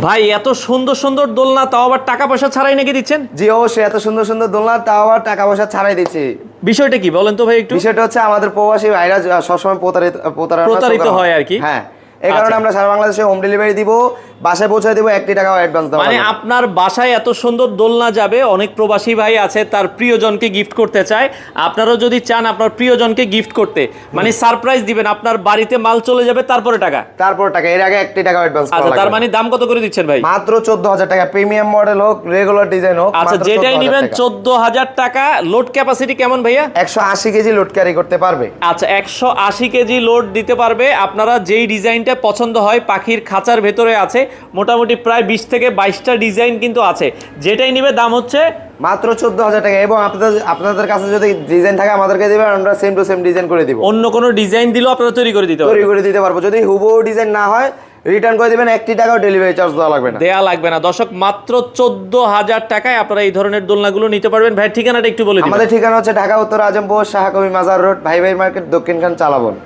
ভাই এত সুন্দর সুন্দর দোলনা, তাও আবার টাকা পয়সা ছাড়াই নাকি দিচ্ছেন? জি অবশ্যই, এত সুন্দর সুন্দর দোলনা তাও আবার টাকা পয়সা ছাড়াই দিচ্ছি। বিষয়টা কি বলেন তো ভাই একটু। বিষয়টা হচ্ছে আমাদের প্রবাসী ভাইরা সবসময় প্রতারিত হয় আর কি। হ্যাঁ, এই কারণে আমরা সারা বাংলাদেশে হোম ডেলিভারি দিব, বাসায় পৌঁছে দিব, 1 টাকাও অ্যাডভান্স দেওয়া মানে হবে না। আপনার বাসায় এত সুন্দর দোলনা যাবে, অনেক প্রবাসী ভাই আছে তার প্রিয়জনকে গিফট করতে চায়, আপনারাও যদি চান আপনার প্রিয়জনকে গিফট করতে, মানে সারপ্রাইজ দিবেন, আপনার বাড়িতে মাল চলে যাবে তারপরে টাকা। তারপর টাকা, এর আগে 1 টাকাও অ্যাডভান্স করা আচ্ছা, লাগবে তার না। মানে দাম কত করে দিচ্ছেন ভাই? মাত্র 14000 টাকা, প্রিমিয়াম মডেল হোক, রেগুলার ডিজাইন হোক, আচ্ছা, মাত্র যেটাই 14,000 নেবেন টাকা। 14,000 টাকা। লোড ক্যাপাসিটি কেমন ভাইয়া? 180 কেজি লোড ক্যারি করতে পারবে। আচ্ছা, 180 কেজি লোড দিতে পারবে। আপনারা যেই ডিজাইনটা পছন্দ হয়, পাখির খাঁচার ভেতরে আছে মোটামুটি প্রায় 20 থেকে 22টা ডিজাইন কিন্তু আছে। যেটাই নিবে দাম হচ্ছে মাত্র 14000 টাকা। এবং আপনাদের কাছে যদি ডিজাইন থাকে আমাদেরকে দিবেন, আমরা সেম টু সেম ডিজাইন করে দিব। অন্য কোনো ডিজাইন দিলেও আপনারা তৈরি করে দিতে তৈরি পারবেন। করে দিতে পারবো। যদি হুবহু ডিজাইন না হয় রিটার্ন করে দিবেন, 1 টাকাও ডেলিভারি চার্জ দেওয়া লাগবে না। দেয়া লাগবে না। দর্শক, মাত্র 14,000 টাকায় আপনারা এই ধরনের দোলনাগুলো নিতে পারবেন। ভাই ঠিকানাটা একটু বলে দিন। আমাদের ঠিকানা হচ্ছে ঢাকা উত্তর আজমপুর শাহ কবি মাজার রোড, ভাই ভাই মার্কেট, দক্ষিণখান, চালাবন।